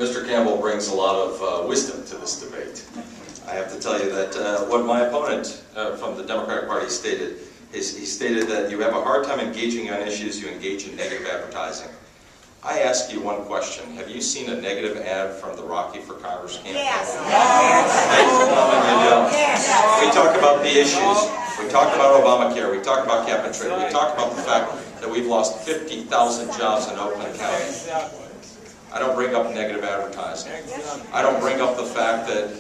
Mr. Campbell brings a lot of wisdom to this debate. I have to tell you that what my opponent from the Democratic Party stated is he stated that you have a hard time engaging on issues, you engage in negative advertising. I ask you one question. Have you seen a negative ad from the Rocky for Congress campaign? Yes. Yes. We talk about the issues. We talk about Obamacare. We talk about cap and trade. We talk about the fact that we've lost 50,000 jobs in Oakland County. I don't bring up negative advertising. I don't bring up the fact that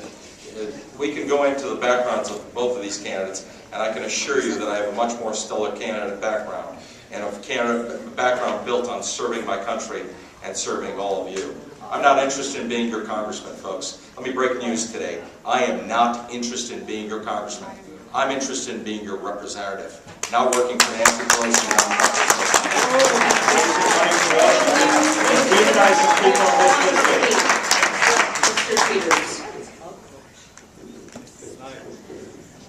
we can go into the backgrounds of both of these candidates, and I can assure you that I have a much more stellar candidate background, and a background built on serving my country and serving all of you. I'm not interested in being your congressman, folks. Let me break news today. I am not interested in being your congressman. I'm interested in being your representative, not working for Nancy Pelosi.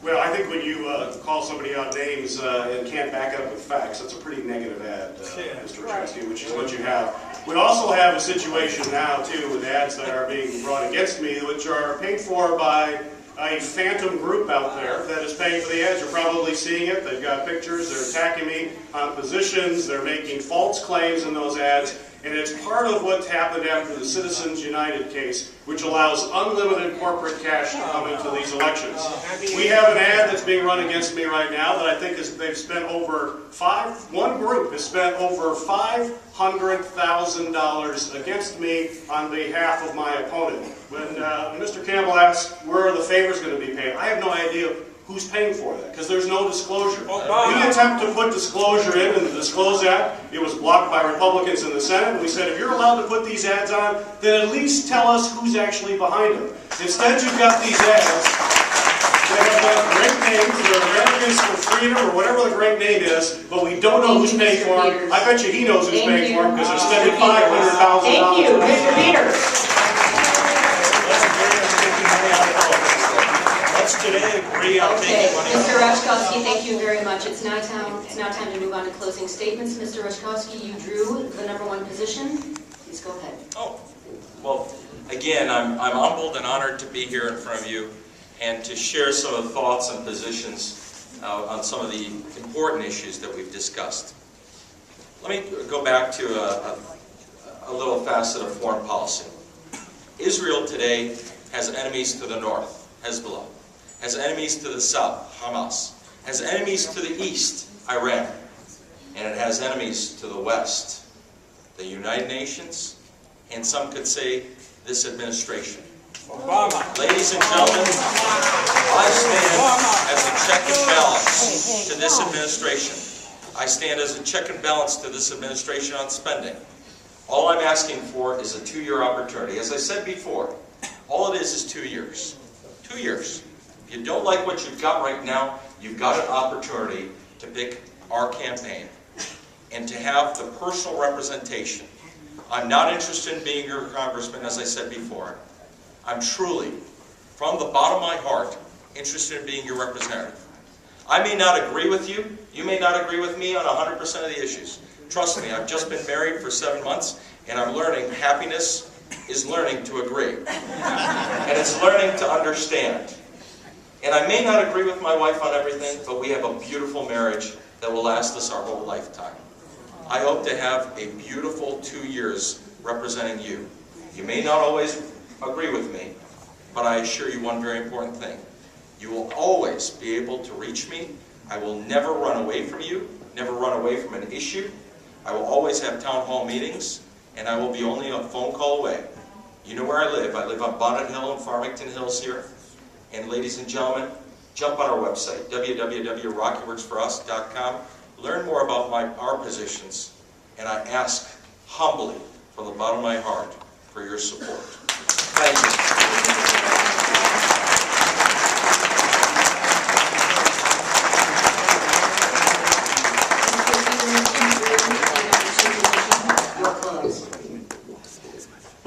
Well, I think when you call somebody out names and can't back it up with facts, that's a pretty negative ad, Mr. Trustee, which is what you have. We also have a situation now, too, with ads that are being brought against me, which are paid for by a phantom group out there that is paying for the ads. You're probably seeing it. They've got pictures. They're attacking me on positions. They're making false claims in those ads. And it's part of what happened after the Citizens United case, which allows unlimited corporate cash to come into these elections. We have an ad that's being run against me right now that I think they've spent over one group has spent over $500,000 against me on behalf of my opponent. When Mr. Campbell asks where are the favors going to be paid, I have no idea who's paying for that, because there's no disclosure. We attempt to put disclosure in the Disclose Act. It was blocked by Republicans in the Senate. We said, if you're allowed to put these ads on, then at least tell us who's actually behind them. Instead, you've got these ads. They have got great names. They're Americans for Freedom, or whatever the great name is, but we don't know who's paying for them. I bet you he knows who's paying for them, because they're spending $500,000. Thank you, Mr. Peters. Today agree on taking money. Mr. Rushkowski, thank you very much. It's now time to move on to closing statements. Mr. Rushkowski, you drew the #1 position. Please go ahead. Oh, well, again, I'm humbled and honored to be here in front of you and to share some of the thoughts and positions on some of the important issues that we've discussed. Let me go back to a little facet of foreign policy. Israel today has enemies to the north, Hezbollah. Has enemies to the south, Hamas. Has enemies to the east, Iran. And it has enemies to the west, the United Nations, and some could say this administration. Obama. Ladies and gentlemen, I stand as a check and balance to this administration. I stand as a check and balance to this administration on spending. All I'm asking for is a 2-year opportunity. As I said before, all it is 2 years. 2 years. If you don't like what you've got right now, you've got an opportunity to pick our campaign and to have the personal representation. I'm not interested in being your congressman, as I said before. I'm truly, from the bottom of my heart, interested in being your representative. I may not agree with you. You may not agree with me on 100% of the issues. Trust me, I've just been married for 7 months, and I'm learning happiness is learning to agree. And it's learning to understand. And I may not agree with my wife on everything, but we have a beautiful marriage that will last us our whole lifetime. I hope to have a beautiful 2 years representing you. You may not always agree with me, but I assure you one very important thing. You will always be able to reach me. I will never run away from you, never run away from an issue. I will always have town hall meetings, and I will be only a phone call away. You know where I live. I live on Bonnet Hill and Farmington Hills here. And ladies and gentlemen, jump on our website, www.rockyworksforus.com. Learn more about our positions, and I ask humbly, from the bottom of my heart, for your support. Thank you.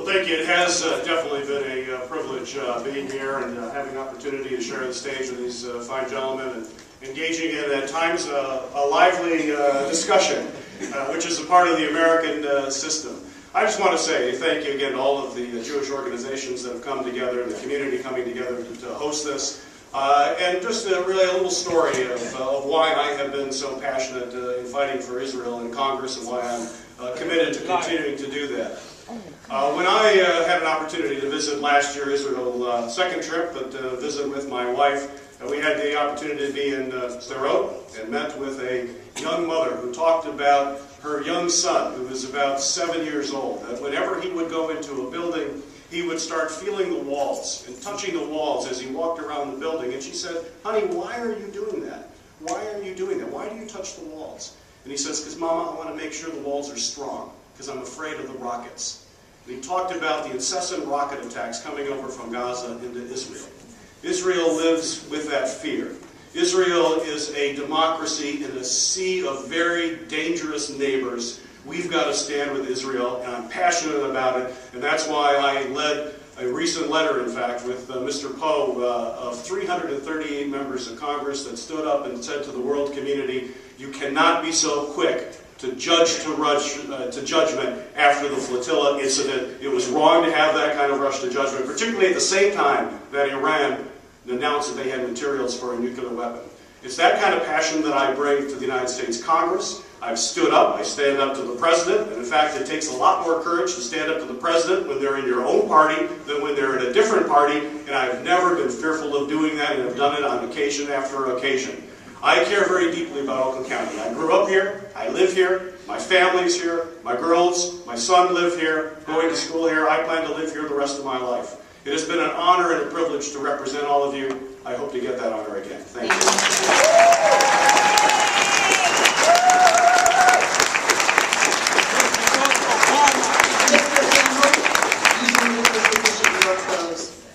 Thank you. It has definitely been a privilege being here and having an opportunity to share the stage with these fine gentlemen and engaging in, at times, a lively discussion, which is a part of the American system. I just want to say thank you again to all of the Jewish organizations that have come together and the community coming together to host this. And just really a little story of why I have been so passionate in fighting for Israel in Congress and why I'm committed to continuing to do that. When I had an opportunity to visit last year Israel, second trip, but visit with my wife, we had the opportunity to be in Sderot and met with a young mother who talked about her young son, who was about 7 years old, that whenever he would go into a building, he would start feeling the walls and touching the walls as he walked around the building. And she said, "Honey, why are you doing that? Why are you doing that? Why do you touch the walls?" And he says, "Because, Mama, I want to make sure the walls are strong, because I'm afraid of the rockets." And he talked about the incessant rocket attacks coming over from Gaza into Israel. Israel lives with that fear. Israel is a democracy in a sea of very dangerous neighbors. We've got to stand with Israel, and I'm passionate about it, and that's why I led a recent letter, in fact, with Mr. Poe of 338 members of Congress that stood up and said to the world community, you cannot be so quick to judge to judgment after the flotilla incident. It was wrong to have that kind of rush to judgment, particularly at the same time that Iran announced that they had materials for a nuclear weapon. It's that kind of passion that I bring to the United States Congress. I've stood up, I stand up to the President, and in fact it takes a lot more courage to stand up to the President when they're in your own party than when they're in a different party, and I've never been fearful of doing that, and have done it on occasion after occasion. I care very deeply about Oakland County. I grew up here, I live here, my family's here, my girls, my son live here, going to school here. I plan to live here the rest of my life. It has been an honor and a privilege to represent all of you. I hope to get that honor again. Thank you.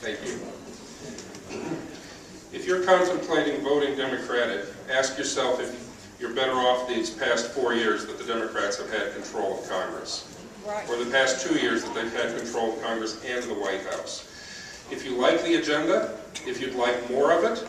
Thank you. If you're contemplating voting Democratic, ask yourself if you're better off these past 4 years that the Democrats have had control of Congress, or the past 2 years that they've had control of Congress and the White House. If you like the agenda, if you'd like more of it,